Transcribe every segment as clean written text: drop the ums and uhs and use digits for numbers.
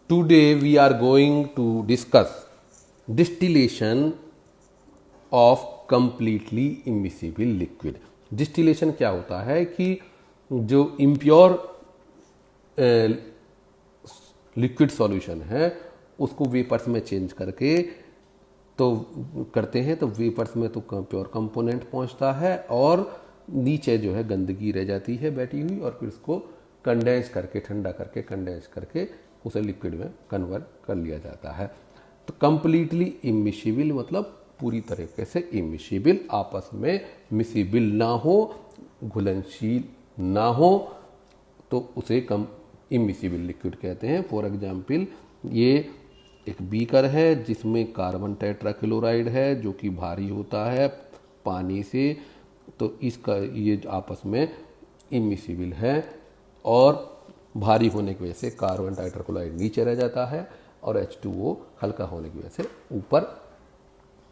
Today we are going to discuss distillation of completely immiscible liquid. Distillation क्या होता है कि जो इम्प्योर लिक्विड सॉल्यूशन है उसको वेपर्स में चेंज करके तो करते हैं, तो वेपर्स में तो प्योर कंपोनेंट पहुंचता है और नीचे जो है गंदगी रह जाती है बैठी हुई, और फिर उसको कंडेंस करके, ठंडा करके कंडेंस करके उसे लिक्विड में कन्वर्ट कर लिया जाता है। तो कंप्लीटली इमिसिबल मतलब पूरी तरीके से इमिसिबल, आपस में मिसिबल ना हो, घुलनशील ना हो, तो उसे कम इमिसिबल लिक्विड कहते हैं। फॉर एग्जाम्पल, ये एक बीकर है जिसमें कार्बन टेट्राक्लोराइड है जो कि भारी होता है पानी से, तो इसका ये आपस में इमिसिबल है और भारी होने की वजह से कार्बन टेट्राक्लोराइड नीचे रह जाता है और H2O हल्का होने की वजह से ऊपर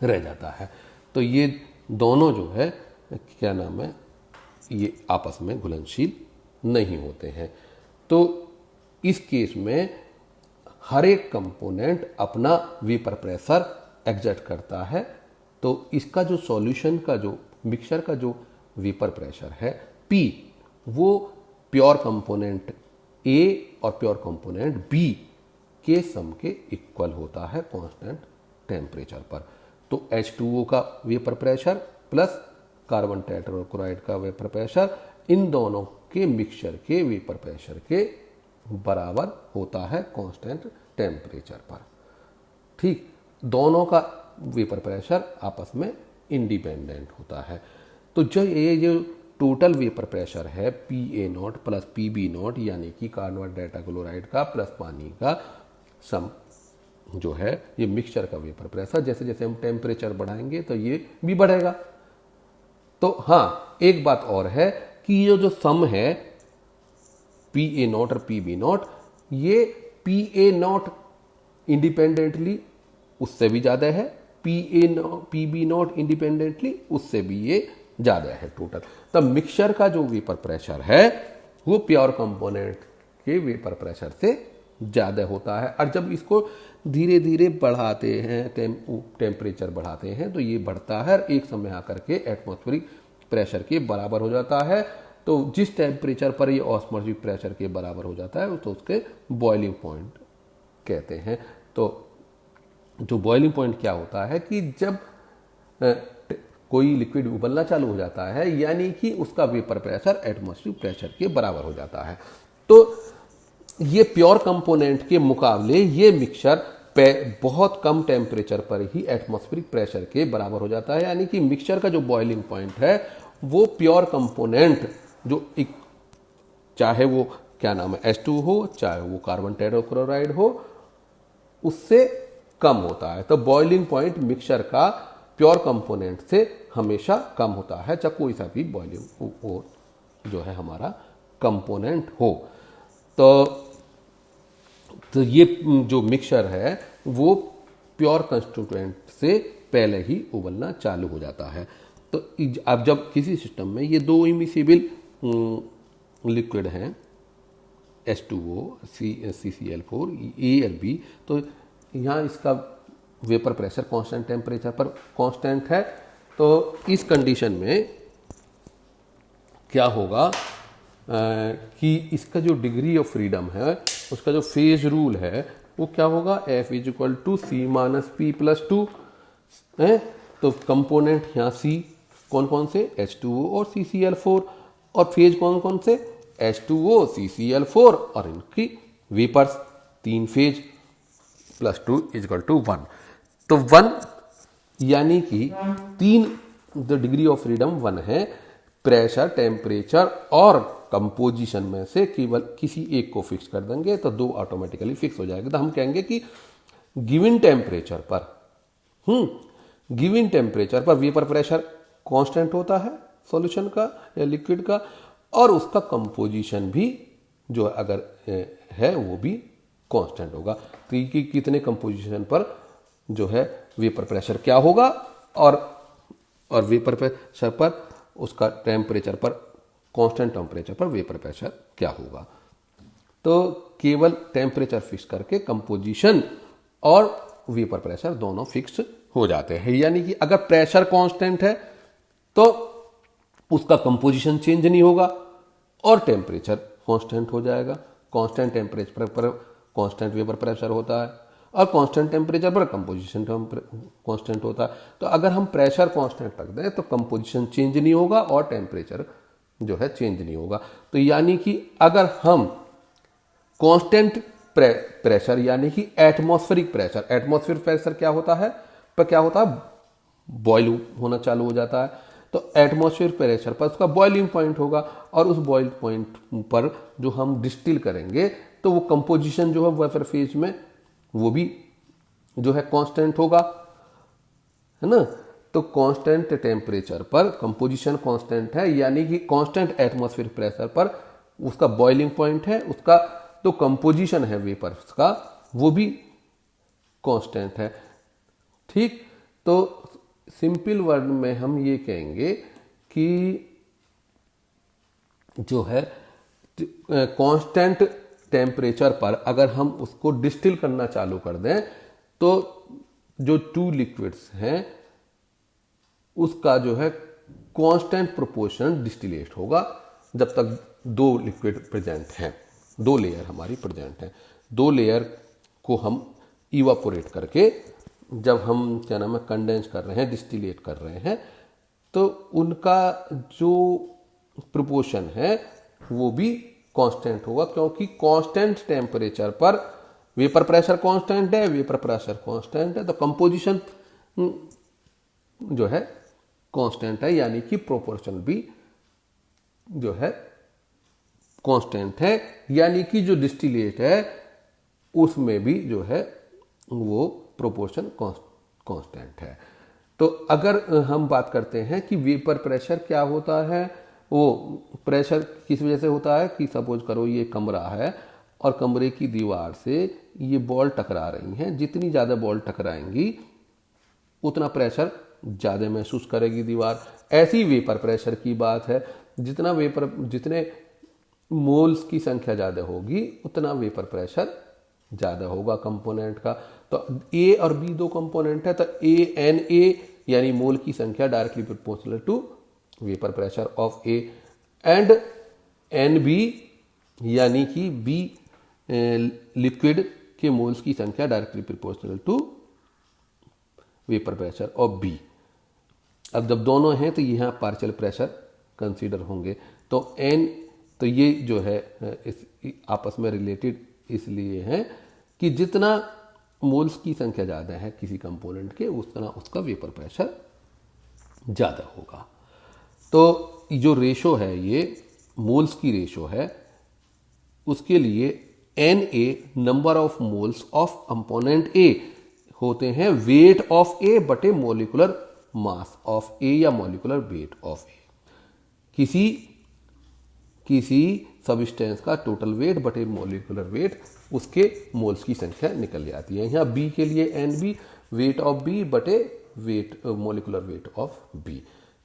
रह जाता है। तो ये दोनों जो है क्या नाम है, ये आपस में घुलनशील नहीं होते हैं। तो इस केस में हर एक कंपोनेंट अपना वेपर प्रेशर एग्जर्ट करता है। तो इसका जो सॉल्यूशन का जो मिक्सचर का जो वेपर प्रेशर है P, वो प्योर कंपोनेंट A और प्योर कंपोनेंट B के सम के इक्वल होता है कांस्टेंट टेम्परेचर पर। तो H2O का vapour pressure plus carbon tetrachloride का वेपर प्रेशर, इन दोनों के मिक्सचर के वेपर प्रेशर के बराबर होता है कांस्टेंट टेम्परेचर पर। ठीक, दोनों का वेपर प्रेशर आपस में इंडिपेंडेंट होता है। तो जो ये जो टोटल वेपर प्रेशर है PA0 प्लस PB0 यानी कि कार्बन टेट्राक्लोराइड का प्लस पानी का सम जो है, ये मिक्सचर का वेपर प्रेशर, जैसे जैसे हम टेम्परेचर बढ़ाएंगे तो ये भी बढ़ेगा। तो हाँ, एक बात और है कि ये जो सम है PA0 और PB0, ये PA0 इंडिपेंडेंटली उससे भी ज़्यादा है, PB0 इंडिपेंडेंटली उससे भी ये ज़्यादा है टोटल। तब मिक्सचर का जो वेपर प्रेशर है वो प्योर कंपोनेंट के वेपर प्रेशर से ज़्यादा होता है। और जब इसको धीरे धीरे बढ़ाते हैं, टेम्परेचर बढ़ाते हैं, तो ये बढ़ता है, एक समय आकर के एटमॉस्फेरिक प्रेशर के बराबर हो जाता है। तो जिस टेम्परेचर पर ये एटमॉस्फेरिक प्रेशर के बराबर हो जाता है तो उसके बॉइलिंग पॉइंट कहते हैं। तो जो बॉइलिंग पॉइंट क्या होता है कि जब कोई लिक्विड उबलना चालू हो जाता है, यानी कि उसका वेपर प्रेशर एटमॉस्फेरिक प्रेशर के बराबर हो जाता है। तो ये प्योर कंपोनेंट के मुकाबले ये मिक्सचर बहुत कम टेम्परेचर पर ही एटमॉस्फेरिक प्रेशर के बराबर हो जाता है, यानी कि मिक्सचर का जो बॉइलिंग पॉइंट है वो प्योर कंपोनेंट जो एक, चाहे वो क्या नाम है H2 हो, चाहे वो कार्बन टेट्राक्लोराइड हो, उससे कम होता है। तो बॉइलिंग पॉइंट मिक्सचर का प्योर कंपोनेंट से हमेशा कम होता है, चाहे कोई सा भी बॉइलिंग जो है हमारा कंपोनेंट हो। तो ये जो मिक्सचर है वो प्योर कंस्टिट्यूएंट से पहले ही उबलना चालू हो जाता है। तो अब जब किसी सिस्टम में ये दो इमिसिबल लिक्विड हैं H2O CCl4 AlB, तो यहाँ इसका वेपर प्रेशर कांस्टेंट टेम्परेचर पर कांस्टेंट है। तो इस कंडीशन में क्या होगा कि इसका जो डिग्री ऑफ फ्रीडम है, उसका जो फेज रूल है वो क्या होगा, F = C-P+2 है। तो कंपोनेंट यहाँ C कौन कौन से, H2O और CCl4, और फेज कौन कौन से, H2O CCl4 और इनकी वेपर्स 3 फेज, +2 = 1। तो 1 यानी कि 3 द डिग्री ऑफ फ्रीडम 1 है। प्रेशर, टेम्परेचर और कंपोजिशन में से केवल किसी एक को फिक्स कर देंगे तो 2 ऑटोमेटिकली फिक्स हो जाएगा। तो हम कहेंगे कि गिवन टेम्परेचर पर वेपर प्रेशर कांस्टेंट होता है सॉल्यूशन का या लिक्विड का, और उसका कंपोजिशन भी जो अगर है वो भी कांस्टेंट होगा। तो कितने कंपोजिशन पर जो है वेपर प्रेशर क्या होगा, और वेपर प्रेशर पर उसका टेम्परेचर पर, कांस्टेंट टेम्परेचर पर वेपर प्रेशर क्या होगा। तो केवल टेम्परेचर फिक्स करके कंपोजिशन और वेपर प्रेशर दोनों फिक्स हो जाते हैं। यानी कि अगर प्रेशर कांस्टेंट है तो उसका कंपोजिशन चेंज नहीं होगा और टेम्परेचर कांस्टेंट हो जाएगा। कांस्टेंट टेम्परेचर पर कांस्टेंट वेपर प्रेशर होता है और कांस्टेंट टेम्परेचर पर कंपोजिशन कांस्टेंट होता है। तो अगर हम प्रेशर कांस्टेंट रख दें तो कंपोजिशन चेंज नहीं होगा और टेम्परेचर जो है चेंज नहीं होगा। तो यानी कि अगर हम कांस्टेंट प्रेशर यानी कि एटमॉस्फेरिक प्रेशर क्या होता है, बॉयल होना चालू हो जाता है। तो एटमॉस्फेयर प्रेशर पर उसका बॉइलिंग पॉइंट होगा और उस बॉइल पॉइंट पर जो हम डिस्टिल करेंगे तो वो कंपोजिशन जो है वेपर फेज में वो भी जो है कांस्टेंट होगा, है ना। तो कांस्टेंट टेम्परेचर पर कंपोजिशन कांस्टेंट है, यानी कि कांस्टेंट एटमॉस्फेयर प्रेशर पर उसका बॉइलिंग पॉइंट है, उसका तो कंपोजिशन है वेपर्स का वो भी कांस्टेंट है। ठीक, तो सिंपल वर्ड में हम ये कहेंगे कि जो है कांस्टेंट टेम्परेचर पर अगर हम उसको डिस्टिल करना चालू कर दें तो जो टू लिक्विड्स हैं उसका जो है कांस्टेंट प्रोपोर्शन डिस्टिलेट होगा जब तक दो लिक्विड प्रेजेंट हैं, दो लेयर हमारी प्रेजेंट हैं। दो लेयर को हम इवापोरेट करके जब हम क्या नाम है कंडेंस कर रहे हैं, डिस्टिलेट कर रहे हैं, तो उनका जो प्रोपोर्शन है वो भी कांस्टेंट होगा, क्योंकि कांस्टेंट टेम्परेचर पर वेपर प्रेशर कांस्टेंट है, तो कंपोजिशन जो है कांस्टेंट है, यानी कि प्रोपोर्शन भी जो है कांस्टेंट है, यानी कि जो डिस्टिलेट है उसमें भी जो है वो प्रोपोर्शन कांस्टेंट है। तो अगर हम बात करते हैं कि वेपर प्रेशर क्या होता है, वो प्रेशर किस वजह से होता है कि सपोज करो ये कमरा है और कमरे की दीवार से ये बॉल टकरा रही हैं, जितनी ज़्यादा बॉल टकराएंगी उतना प्रेशर ज़्यादा महसूस करेगी दीवार। ऐसी वेपर प्रेशर की बात है, जितने मोल्स की संख्या ज़्यादा होगी उतना वेपर प्रेशर ज़्यादा होगा कंपोनेंट का। तो ए और बी दो कंपोनेंट है, तो ए एन ए यानी मोल की संख्या directly proportional to vapour pressure of A, and N B यानी कि बी लिक्विड के मोल्स की संख्या directly proportional to vapour pressure of B. अब जब दोनों हैं तो यहाँ पार्शियल प्रेशर कंसीडर होंगे। तो एन, तो ये जो है इस आपस में रिलेटेड इसलिए है कि जितना मोल्स की संख्या ज़्यादा है किसी कंपोनेंट के उतना उसका वेपर प्रेशर ज़्यादा होगा। तो जो रेशो है ये मोल्स की रेशो है, उसके लिए N A number of moles of component A होते हैं वेट ऑफ ए बटे मोलिकुलर मास ऑफ ए या मोलिकुलर वेट ऑफ ए। किसी सब्सटेंस का टोटल वेट बटे मोलिकुलर वेट, उसके मोल्स की संख्या निकल जाती है। यहाँ बी के लिए n B weight of B बटे weight molecular weight of B.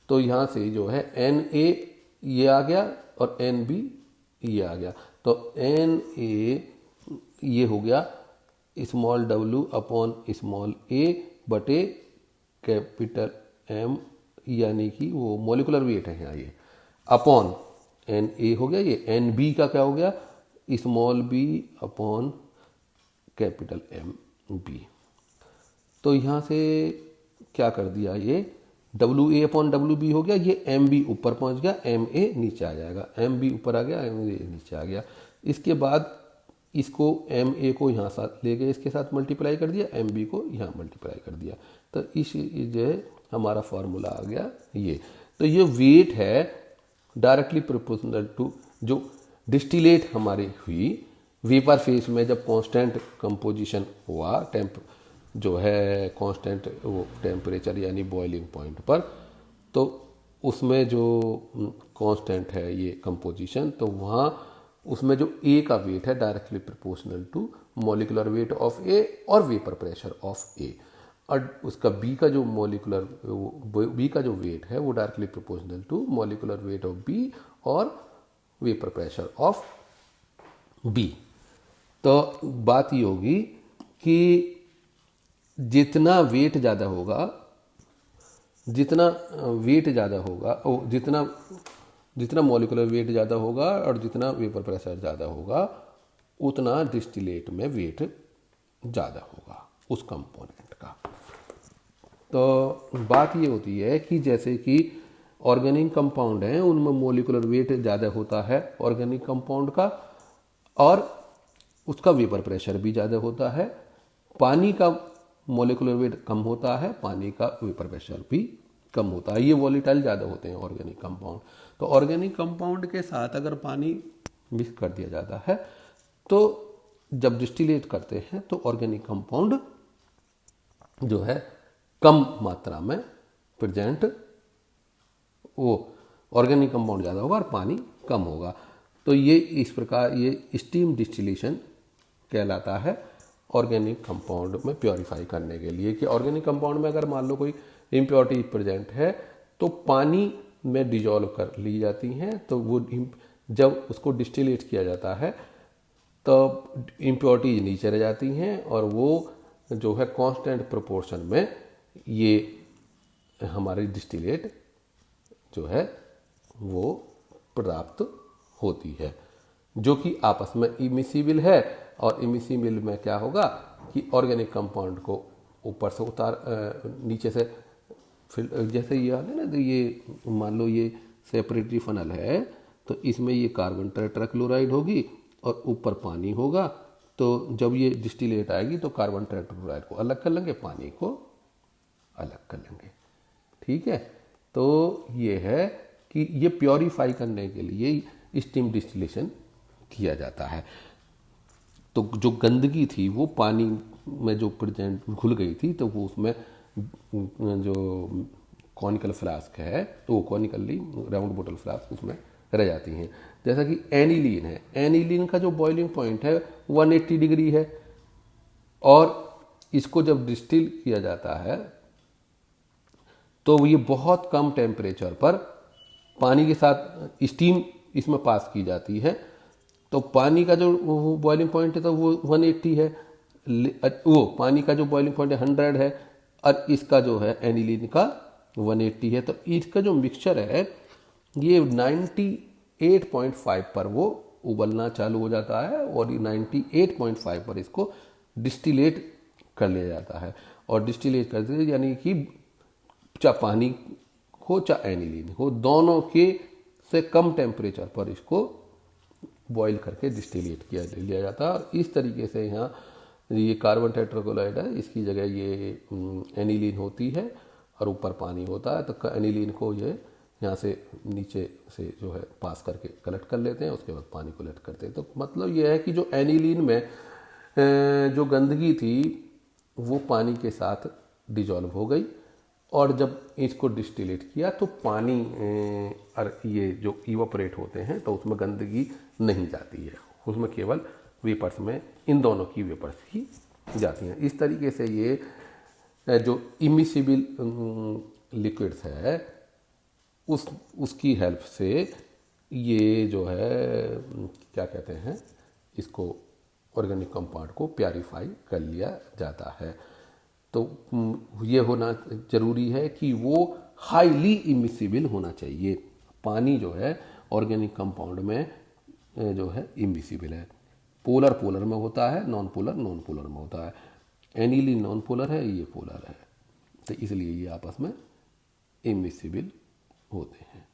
तो यहाँ से जो है एन ए ये आ गया और एन बी ये आ गया। तो एन ए ये हो गया स्मॉल डब्ल्यू अपॉन स्मॉल ए बटे कैपिटल एम, यानी कि वो मोलिकुलर वेट है यहाँ, ये अपॉन एन ए हो गया, ये एन बी का क्या हो गया small B upon capital M B. तो यहाँ से क्या कर दिया, ये W A upon W B हो गया, ये एम बी ऊपर पहुँच गया, एम ए नीचे आ जाएगा, एम बी ऊपर आ गया, एम ए नीचे आ गया। इसके बाद इसको एम ए को यहाँ साथ ले गए, इसके साथ मल्टीप्लाई कर दिया, एम बी को यहाँ मल्टीप्लाई कर दिया। तो इस जो है हमारा फॉर्मूला आ गया ये। तो ये वेट है डायरेक्टली प्रोपोर्शनल टू जो डिस्टिलेट हमारी हुई वेपर फेज में, जब कांस्टेंट कंपोजिशन हुआ जो है कांस्टेंट वो टेम्परेचर यानी बॉइलिंग पॉइंट पर, तो उसमें जो कांस्टेंट है ये कंपोजिशन, तो वहाँ उसमें जो ए का वेट है directly proportional to molecular weight of A और वेपर प्रेशर ऑफ ए, और उसका बी का जो बी का जो वेट है वो directly proportional to molecular weight of B और वेपर प्रेशर ऑफ बी। तो बात ये होगी कि जितना वेट ज़्यादा होगा, जितना वेट ज़्यादा होगा, जितना मॉलिक्यूलर वेट ज़्यादा होगा और जितना वेपर प्रेशर ज़्यादा होगा, उतना डिस्टिलेट में वेट ज़्यादा होगा उस कंपोनेंट का। तो बात ये होती है कि जैसे कि ऑर्गेनिक कंपाउंड हैं, उनमें मॉलिक्यूलर वेट ज़्यादा होता है ऑर्गेनिक कंपाउंड का, और उसका वेपर प्रेशर भी ज़्यादा होता है। पानी का मॉलिक्यूलर वेट कम होता है, पानी का वेपर प्रेशर भी कम होता है। ये वॉलेटाइल ज़्यादा होते हैं ऑर्गेनिक कंपाउंड। तो ऑर्गेनिक कंपाउंड के साथ अगर पानी मिक्स कर दिया जाता है तो जब डिस्टिलेट करते हैं तो ऑर्गेनिक कंपाउंड जो है कम मात्रा में प्रेजेंट, वो ऑर्गेनिक कंपाउंड ज़्यादा होगा और पानी कम होगा। तो ये इस प्रकार ये स्टीम डिस्टिलेशन कहलाता है ऑर्गेनिक कंपाउंड में प्योरीफाई करने के लिए। कि ऑर्गेनिक कंपाउंड में अगर मान लो कोई इम्प्योरिटी प्रेजेंट है तो पानी में डिजॉल्व कर ली जाती हैं, तो वो जब उसको डिस्टिलेट किया जाता है तो इम्प्योरिटीज नीचे रह जाती हैं और वो जो है कांस्टेंट प्रोपोर्शन में ये हमारी डिस्टिलेट जो है वो प्राप्त होती है, जो कि आपस में इमिसिबल है। और इमिसिबल में क्या होगा कि ऑर्गेनिक कंपाउंड को ऊपर से नीचे से फिर जैसे ये है ना, तो ये मान लो ये सेपरेटरी फनल है, तो इसमें ये कार्बन टेट्राक्लोराइड होगी और ऊपर पानी होगा। तो जब ये डिस्टिलेट आएगी तो कार्बन टेट्राक्लोराइड को अलग कर लेंगे, पानी को अलग कर लेंगे। ठीक है, तो ये है कि ये प्योरीफाई करने के लिए स्टीम डिस्टिलेशन किया जाता है। तो जो गंदगी थी वो पानी में जो प्रेजेंट घुल गई थी, तो वो उसमें जो कॉनिकल फ्लास्क है तो वो कॉनिकली राउंड बोतल फ्लास्क उसमें रह जाती हैं। जैसा कि एनिलीन है, एनिलीन का जो बॉइलिंग पॉइंट है 180 डिग्री है, और इसको जब डिस्टिल किया जाता है तो ये बहुत कम टेम्परेचर पर पानी के साथ स्टीम इसमें पास की जाती है। तो पानी का जो बॉइलिंग पॉइंट है तो वो 180 है, वो पानी का जो बॉइलिंग पॉइंट है 100 है, और इसका जो है एनिलीन का 180 है। तो इसका जो मिक्सचर है ये 98.5 पर वो उबलना चालू हो जाता है और 98.5 पर इसको डिस्टिलेट कर लिया जाता है। और डिस्टिलेट करते यानी कि चाहे पानी हो चाहे एनिलीन हो, दोनों के से कम टेम्परेचर पर इसको बॉईल करके डिस्टिलेट किया लिया जाता है। और इस तरीके से यहाँ ये कार्बन टेट्राक्लोराइड है, इसकी जगह ये एनिलीन होती है और ऊपर पानी होता है। तो एनिलीन को ये यहाँ से नीचे से जो है पास करके कलेक्ट कर लेते हैं, उसके बाद पानी को कलेक्ट करते हैं। तो मतलब ये है कि जो एनिलीन में जो गंदगी थी वो पानी के साथ डिजॉल्व हो गई, और जब इसको डिस्टिलेट किया तो पानी और ये जो इवापोरेट होते हैं तो उसमें गंदगी नहीं जाती है, उसमें केवल वेपर्स में इन दोनों की वेपर्स ही जाती हैं। इस तरीके से ये जो इमिसिबल लिक्विड्स है उसकी हेल्प से ये जो है क्या कहते हैं, इसको ऑर्गेनिक कंपाउंड को प्योरीफाई कर लिया जाता है। तो ये होना ज़रूरी है कि वो हाईली इमिसिबल होना चाहिए। पानी जो है ऑर्गेनिक कंपाउंड में जो है इमिसिबल है, पोलर पोलर में होता है, नॉन पोलर नॉन पोलर में होता है। एनिलीन नॉन पोलर है, ये पोलर है, तो इसलिए ये आपस में इमिसिबल होते हैं।